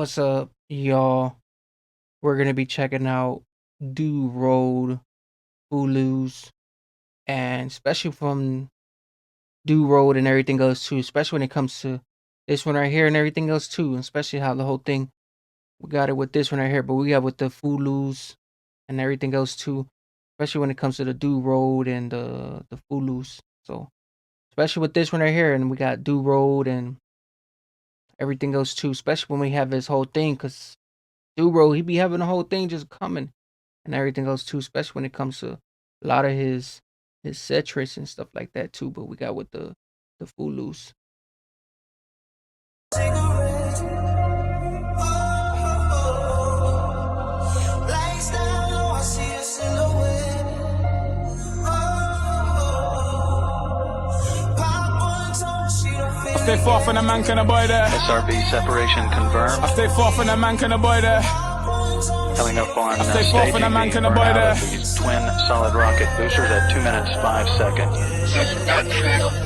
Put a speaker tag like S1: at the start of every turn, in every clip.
S1: What's up, y'all? We're gonna be checking out DoRoad, Fulus, and especially from DoRoad and everything else too. Especially when it comes to this one right here and everything else too. Especially how the whole thing we got it with this one right here, but we got with the Fulus and everything else too. Especially when it comes to the DoRoad and the Fulus. So especially with this one right here, and we got DoRoad and everything else too. Especially when we have this whole thing, cause DoRoad he be having the whole thing just coming and everything else too, especially when it comes to a lot of his citrus and stuff like that too. But we got with the full loose.
S2: I stay far from the man, can a boy there?
S3: SRB separation confirmed.
S2: I stay far from the man, can a boy there?
S3: Coming up on
S2: I stay far from the man, can a boy there?
S3: these twin solid rocket boosters at 2 minutes 5 seconds.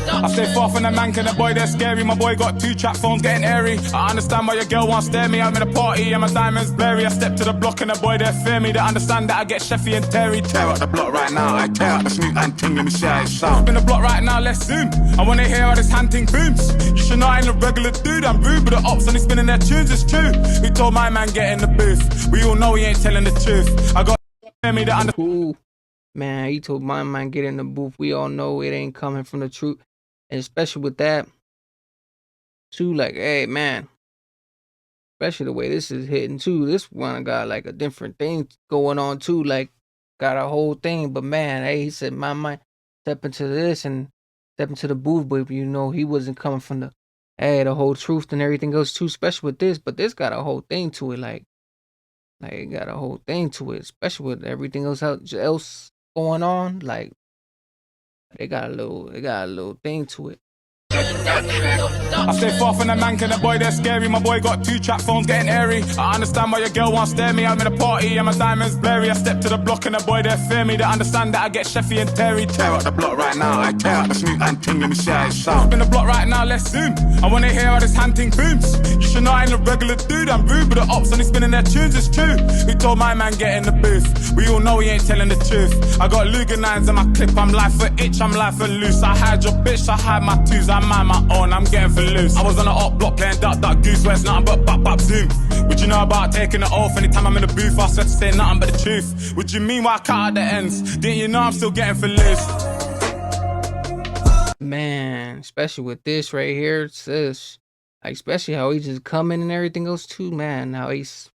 S2: I stay far from the man, can a boy there? Scary, my boy got 2 trap phones getting airy. I understand why your girl won't stare me. I'm in a party and my diamonds blurry. I step to the block and the boy there fear me. They understand that I get Sheffy and Terry. Tear up the block right now, I tear up the smooth and ting, let me see how it sound. Spin the block right now, let's zoom. I wanna hear how this hunting booms. You should know I ain't a regular dude, I'm rude, but the ops only spinning their tunes, it's true. Who told my man get in the booth? We all know he ain't telling the truth. I got me that under.
S1: Ooh, man, he told my man get in the booth. We all know it ain't coming from the truth, and especially with that too. Like, hey, man, especially the way this is hitting too. This one got like a different thing going on too. Like, got a whole thing. But man, hey, he said my man step into this and step into the booth, but you know he wasn't coming from the whole truth and everything else too. Especially with this, but this got a whole thing to it. Like it got a whole thing to it, especially with everything else going on. Like they got a little thing to it.
S2: I stay far from the man, can the boy there scary. My boy got 2 trap phones getting airy. I understand why your girl won't stare me. I'm in a party and my diamonds blurry. I step to the block and the boy there fear me. They understand that I get Sheffy and Terry. Tear up the block right now, I tear up the smooth and ting, let me see how it sound. Spin the block right now, let's zoom. I wanna hear how this hunting booms. You should know I ain't a regular dude, I'm rude, but the ops only spinning their tunes, it's true. Who told my man get in the booth? We all know he ain't telling the truth. I got Luger 9s in my clip, I'm life for itch, I'm life for loose. I hide your bitch, I hide my twos, I mind my own, I'm getting for loose. I was on the op block playing duck duck goose, where it's nothing but bop bop zoom. Would you know about taking it off? Anytime I'm in the booth, I swear to say nothing but the truth. Would you mean why I cut out the ends? Didn't you know I'm still getting for loose?
S1: Man, especially with this right here, sis. Like, especially how he just coming and everything else too, man. How he's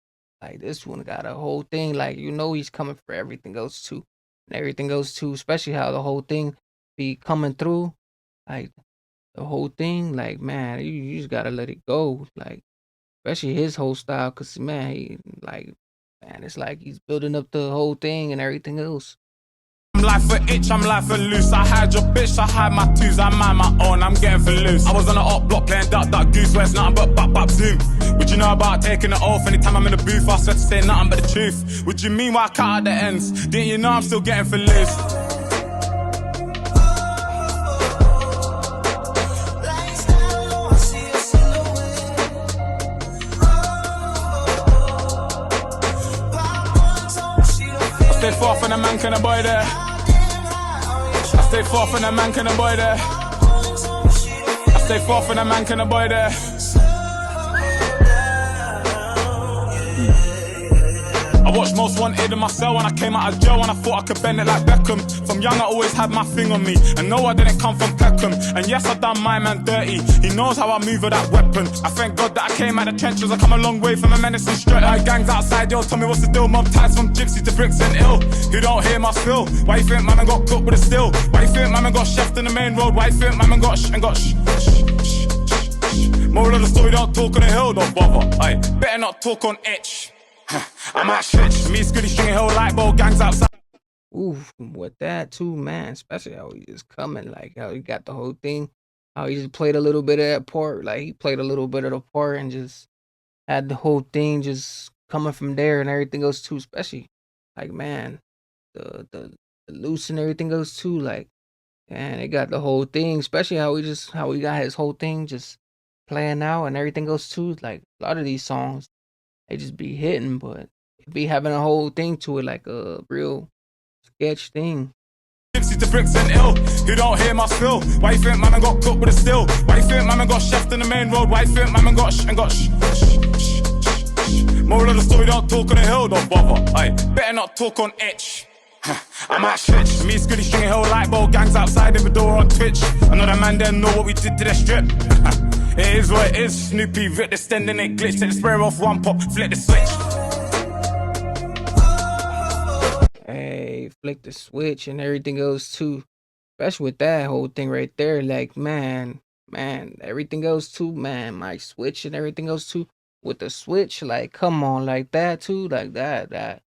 S1: like this one got a whole thing, like you know he's coming for everything else too. And everything else too, especially how the whole thing be coming through. Like the whole thing, like man, you just gotta let it go. Like, especially his whole style, cause man, it's like he's building up the whole thing and everything else.
S2: I'm life for itch, I'm life for loose. I hide your bitch, I hide my twos, I mind my own, I'm getting for loose. I was on the op block playing duck duck goose, where it's nothing but bop bop zoom. Would you know about taking it off? Anytime I'm in the booth, I swear to say nothing but the truth. Would you mean why I cut out the ends? Didn't you know I'm still getting for loose? I stay far from the man, can a boy there? I stay far from the man, can a boy there? I stay far from the man, can a boy there? I watched Most Wanted in my cell when I came out of jail, and I thought I could bend it like Beckham. From young I always had my thing on me, and no, I didn't come from Peckham. And yes, I done my man dirty, he knows how I move with that weapon. I thank God that I came out of trenches, I come a long way from a menace and straight. My gangs outside, yo, tell me what's the deal. Mob ties from gypsy to bricks and ill. Who don't hear my spill? Why you think my man got cooked with a still? Why you think my man got chefed in the main road? Why you think my man got and got Moral of the story, don't talk on the hill, don't bother. Aye, better not talk on itch. I might switch. Me Scooty stringing hill light bulb gangs outside.
S1: Ooh, with that too, man. Especially how he just coming, like how he got the whole thing. How he just played a little bit of that part. Like he played a little bit of the part and just had the whole thing just coming from there and everything else too. Especially like man, the loose and everything else too. Like and it got the whole thing. Especially how he got his whole thing just playing out and everything else too. Like a lot of these songs they just be hitting, but it be having a whole thing to it, like a real sketch thing.
S2: Gypsy to bricks and ill, who don't hear my spill. Why you think man got cooked with a still? Why you think man got chefed in the main road? Why you think man got Moral of the story, don't talk on the hill, don't bother. Aye, better not talk on itch. I might switch. Me Scully stringing hill light bulb gangs outside in the door on Twitch. Another man then know what we did to the strip. It is what it is. Snoopy rip the stand and it glitch. Take the spray off one pop, flip the switch.
S1: Hey, flick the switch and everything goes too. Especially with that whole thing right there. Like, man, everything goes too, man. My switch and everything goes too. With the switch, like, come on, like that too. Like that.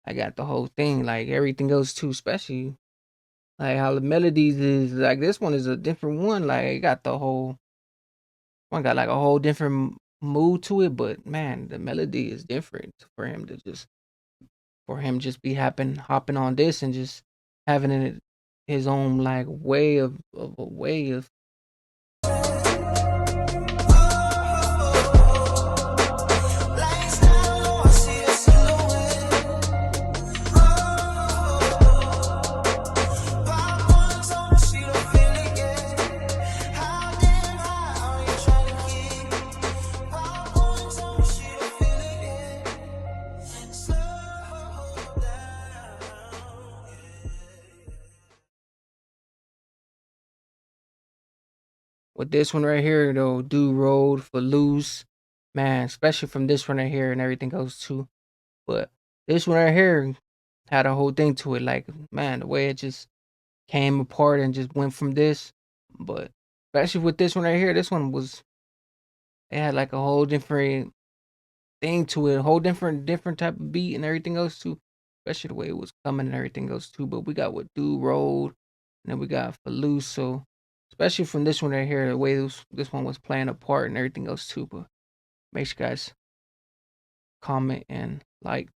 S1: I got the whole thing. Like, everything goes too, especially like how the melodies is. Like, this one is a different one. Like, it got the whole one got like a whole different mood to it. But man, the melody is different for him to just be hopping on this and just having it his own like way of a way of with this one right here though, DoRoad Fulus, man, especially from this one right here and everything goes too. But this one right here had a whole thing to it, like man, the way it just came apart and just went from this. But especially with this one right here, this one was it had like a whole different thing to it, a whole different type of beat and everything else too. Especially the way it was coming and everything else too. But we got with DoRoad, and then we got Fulus. So especially from this one right here, the way this one was playing a part and everything else too. But make sure you guys comment and like.